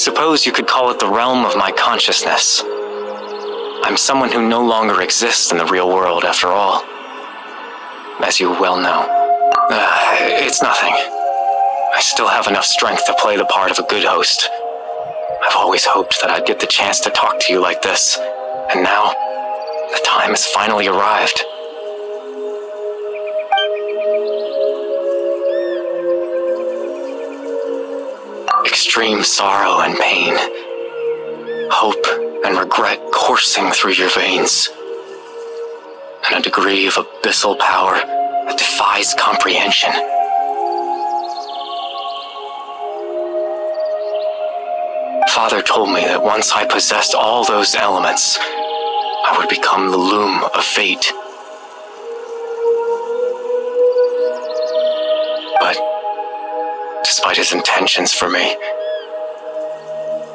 suppose you could call it the realm of my consciousness. I'm someone who no longer exists in the real world after all. As you well know. It's nothing. I still have enough strength to play the part of a good host. I've always hoped that I'd get the chance to talk to you like this, and now, the time has finally arrived. Extreme sorrow and pain, hope and regret coursing through your veins, and a degree of abyssal power that defies comprehension. Father told me that once I possessed all those elements, I would become the loom of fate. But despite his intentions for me,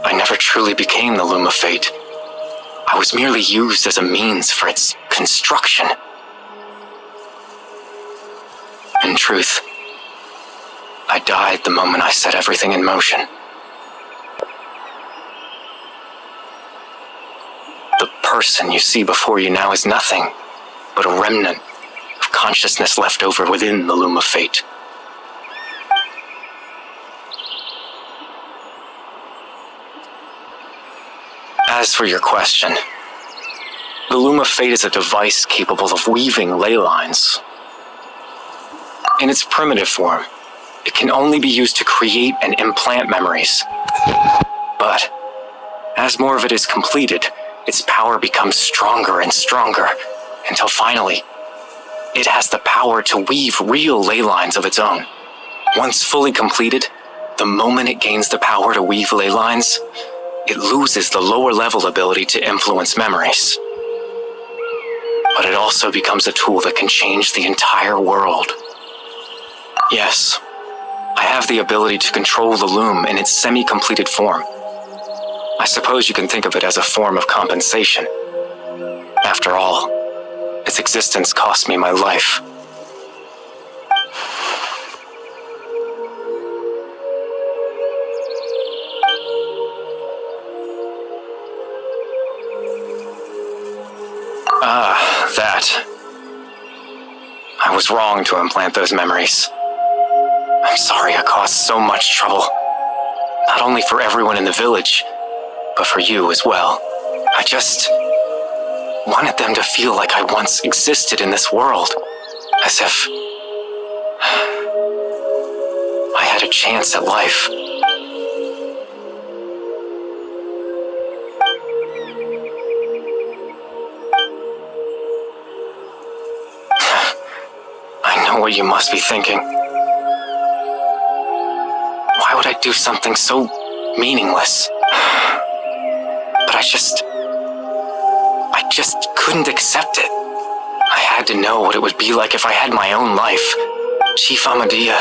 I never truly became the loom of fate. I was merely used as a means for its construction. In truth, I died the moment I set everything in motion. The person you see before you now is nothing but a remnant of consciousness left over within the loom of fate. As for your question, the loom of fate is a device capable of weaving ley lines. In its primitive form, it can only be used to create and implant memories. But as more of it is completed, its power becomes stronger and stronger, until finally, it has the power to weave real ley lines of its own. Once fully completed, the moment it gains the power to weave ley lines, it loses the lower level ability to influence memories. But it also becomes a tool that can change the entire world. Yes, I have the ability to control the loom in its semi-completed form. I suppose you can think of it as a form of compensation. After all, its existence cost me my life. That. I was wrong to implant those memories. I'm sorry I caused so much trouble. Not only for everyone in the village, but for you as well. I just wanted them to feel like I once existed in this world. As if I had a chance at life. I know what you must be thinking. Why would I do something so meaningless? But I just couldn't accept it. I had to know what it would be like if I had my own life. Chief Amadia,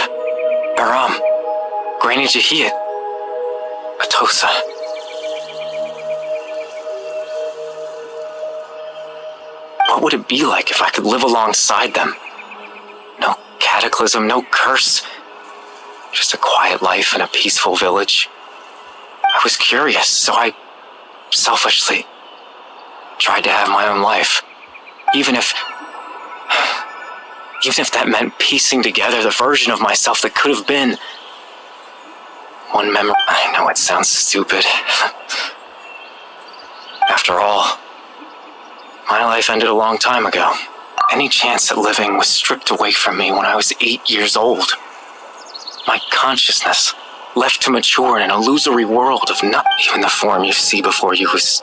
Baram, Granny Jahiyat, Atosa. What would it be like if I could live alongside them? No cataclysm, no curse. Just a quiet life in a peaceful village. I was curious, so I selfishly tried to have my own life. Even if that meant piecing together the version of myself that could have been. One memory. I know it sounds stupid. After all, my life ended a long time ago. Any chance at living was stripped away from me when I was 8 years old. My consciousness, left to mature in an illusory world of nothing. Even the form you see before you was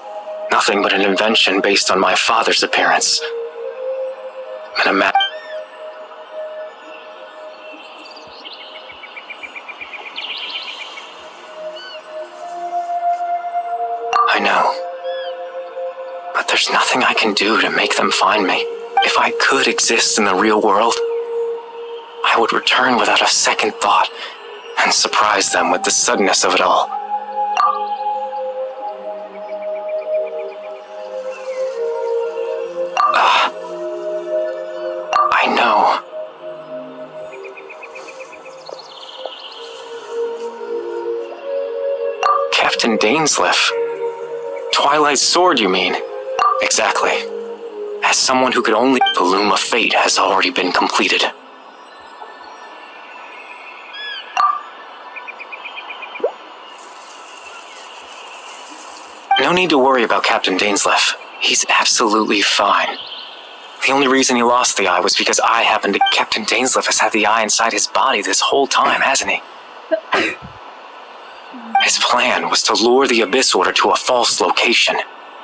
nothing but an invention based on my father's appearance. I know. But there's nothing I can do to make them find me. If I could exist in the real world, I would return without a second thought and surprise them with the suddenness of it all. I know. Kept Captain Dainsleif. Twilight's sword, you mean? Exactly. As someone who could only... The Loom of Fate has already been completed. No need to worry about Captain Dainsleif. He's absolutely fine. The only reason he lost the eye was because I happened to... Captain Dainsleif has had the eye inside his body this whole time, hasn't he? His plan was to lure the Abyss Order to a false location,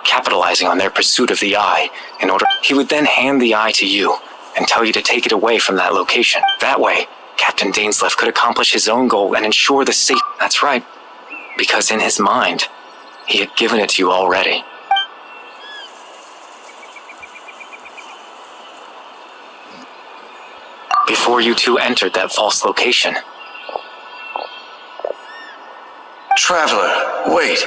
capitalizing on their pursuit of the eye. In order, he would then hand the eye to you and tell you to take it away from that location. That way, Captain Dainsleif could accomplish his own goal and ensure the safety. That's right, because in his mind, he had given it to you already. Before you two entered that false location. Traveler, wait.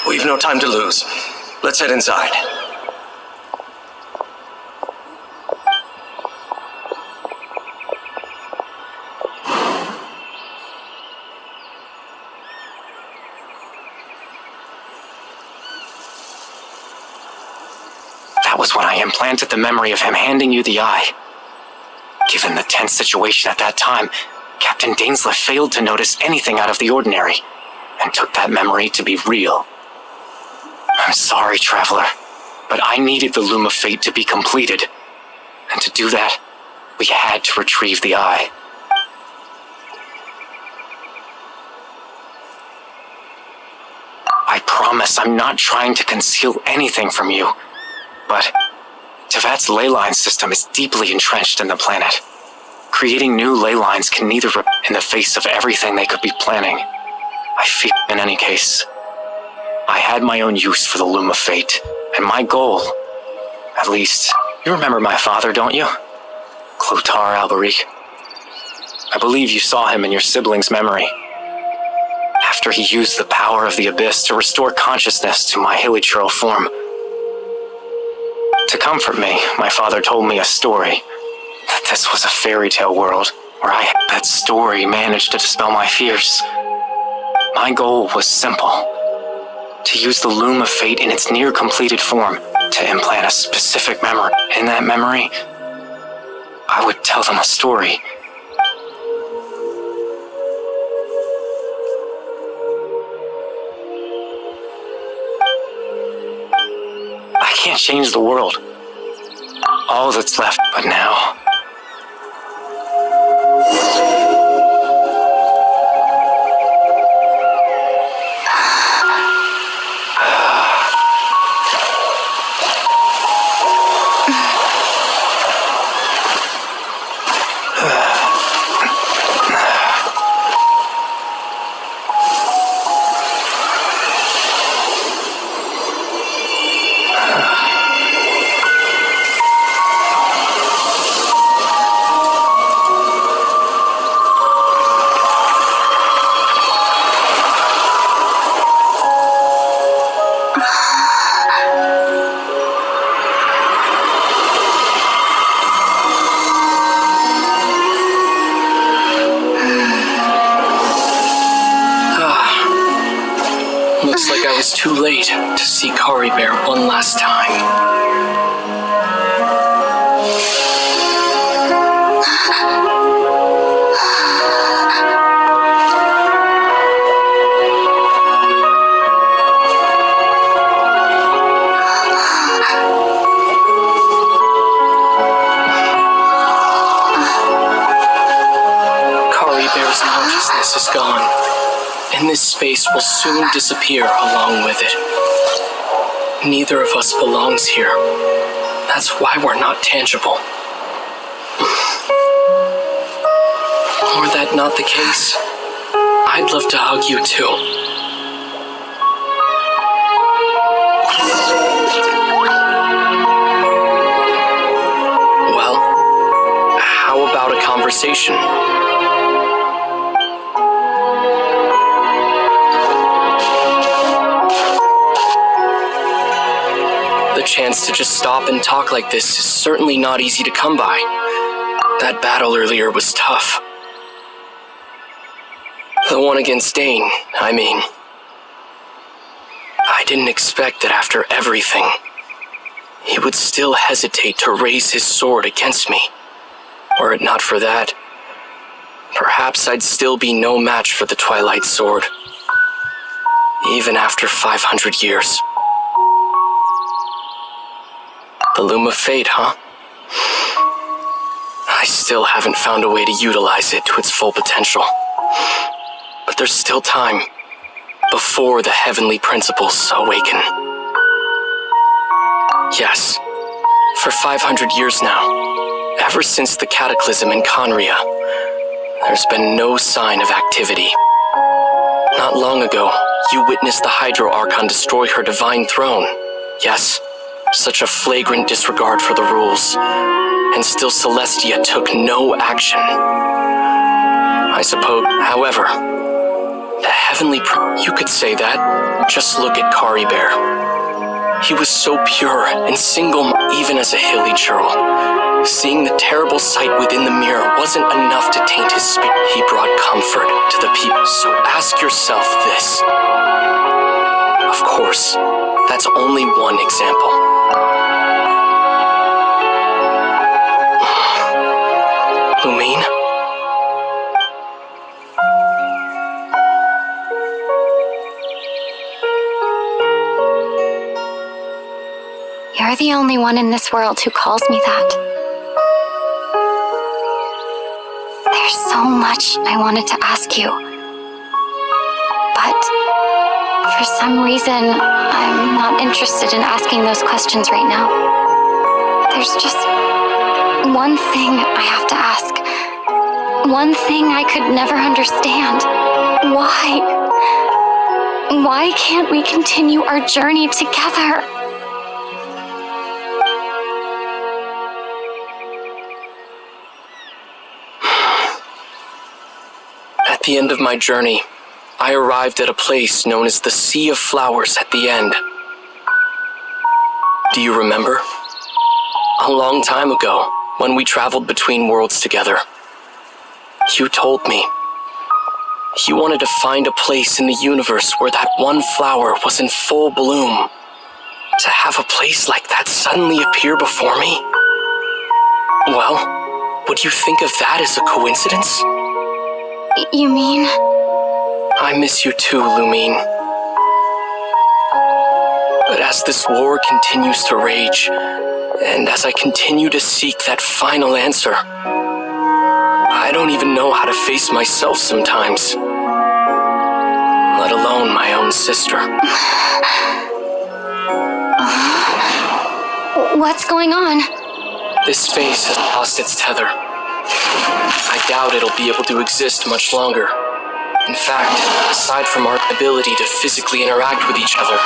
We've no time to lose. Let's head inside. That was when I implanted the memory of him handing you the eye. Given the tense situation at that time, Captain Dainsleif failed to notice anything out of the ordinary, and took that memory to be real. I'm sorry, Traveler, but I needed the Loom of Fate to be completed, and to do that, we had to retrieve the eye. I promise I'm not trying to conceal anything from you, but Teyvat's ley line system is deeply entrenched in the planet. Creating new ley lines can neither in the face of everything they could be planning. I feel, in any case, I had my own use for the Loom of Fate, and my goal, at least, you remember my father, don't you? Clothar Alberic. I believe you saw him in your sibling's memory. After he used the power of the Abyss to restore consciousness to my Hilichurl form. To comfort me, my father told me a story, that this was a fairy tale world, where that story managed to dispel my fears. My goal was simple, to use the Loom of Fate in its near-completed form to implant a specific memory. In that memory, I would tell them a story. I can't change the world. All that's left, but now... Looks like I was too late to see Caribear one last time. Caribear's consciousness is gone, and this space will soon disappear along with it. Neither of us belongs here. That's why we're not tangible. Were that not the case, I'd love to hug you too. Well, how about a conversation? chance to just stop and talk like this is certainly not easy to come by. That battle earlier was tough. The one against Dane, I mean. I didn't expect that after everything, he would still hesitate to raise his sword against me. Were it not for that, perhaps I'd still be no match for the Twilight Sword. Even after 500 years. The Loom of Fate, huh? I still haven't found a way to utilize it to its full potential. But there's still time before the heavenly principles awaken. Yes, for 500 years now, ever since the cataclysm in Conria, there's been no sign of activity. Not long ago, you witnessed the Hydro Archon destroy her divine throne. Yes, such a flagrant disregard for the rules. And still Celestia took no action. I suppose, however, the heavenly you could say that. Just look at Caribert. He was so pure and single, even as a hilly churl. Seeing the terrible sight within the mirror wasn't enough to taint his spirit. He brought comfort to the people. So ask yourself this. Of course, that's only one example. Lumine? You're the only one in this world who calls me that. There's so much I wanted to ask you. But for some reason, I'm not interested in asking those questions right now. There's just one thing I have to ask. One thing I could never understand. Why? Why can't we continue our journey together? At the end of my journey, I arrived at a place known as the Sea of Flowers at the end. Do you remember? A long time ago, when we traveled between worlds together, you told me you wanted to find a place in the universe where that one flower was in full bloom. To have a place like that suddenly appear before me? Well, would you think of that as a coincidence? You mean? I miss you too, Lumine. But as this war continues to rage, and as I continue to seek that final answer, I don't even know how to face myself sometimes. Let alone my own sister. What's going on? This space has lost its tether. I doubt it'll be able to exist much longer. In fact, aside from our ability to physically interact with each other,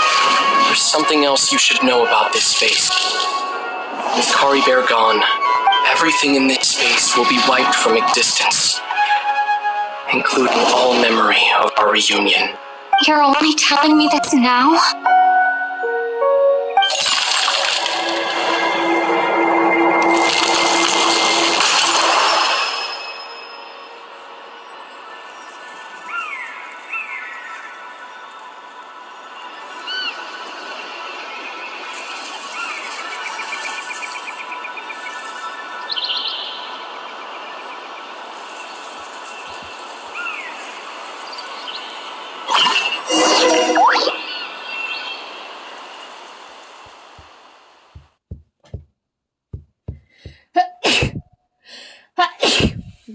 there's something else you should know about this space. With Caribert gone, everything in this space will be wiped from existence, including all memory of our reunion. You're only telling me this now?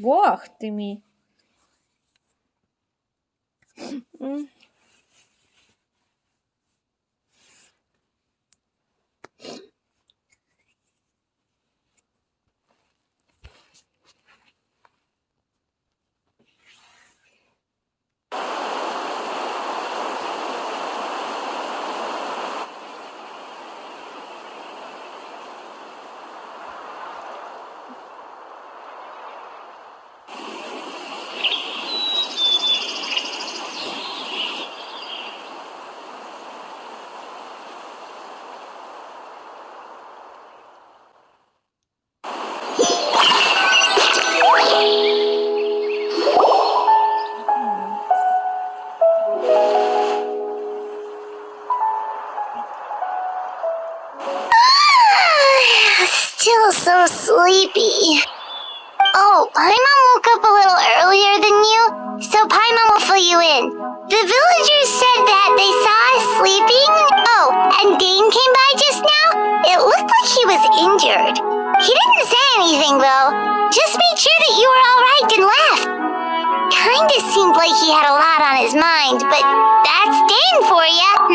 Бог ти мій. so sleepy. Oh, Paimon woke up a little earlier than you, so Paimon will fill you in. The villagers said that they saw us sleeping. Oh, and Dane came by just now. It looked like he was injured. He didn't say anything, though. Just made sure that you were all right and left. Kinda seemed like he had a lot on his mind, but that's Dane for ya.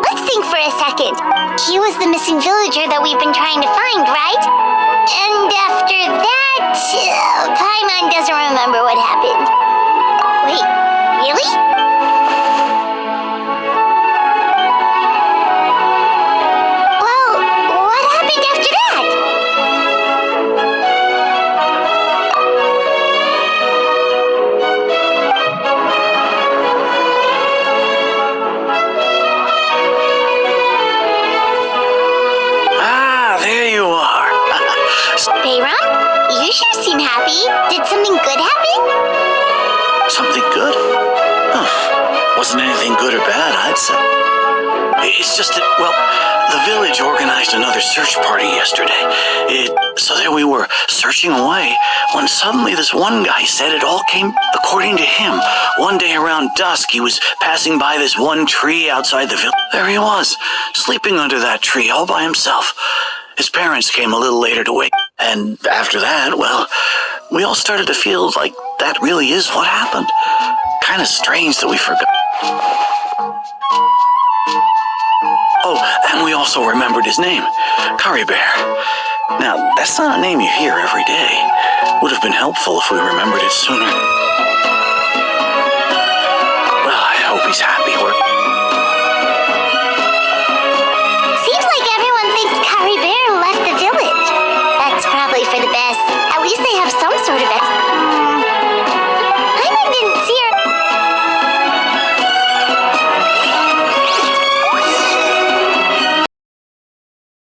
Let's think for a second. He was the missing villager that we've been trying to find, right? And after that, Paimon doesn't remember what happened. Wait, really? Well, what happened after that? Ah, there you are. Bayram, you sure seem happy. Did something good happen? Something good? Huh. Wasn't anything good or bad, I'd say. It's just that, well, the village organized another search party yesterday. So there we were, searching away, when suddenly this one guy said it all came according to him. One day around dusk, he was passing by this one tree outside the village. There he was, sleeping under that tree all by himself. His parents came a little later to wake. And after that, well, we all started to feel like that really is what happened. Kind of strange that we forgot. Oh, and we also remembered his name, Caribear. Now, that's not a name you hear every day. Would have been helpful if we remembered it sooner. Well, I hope he's happy where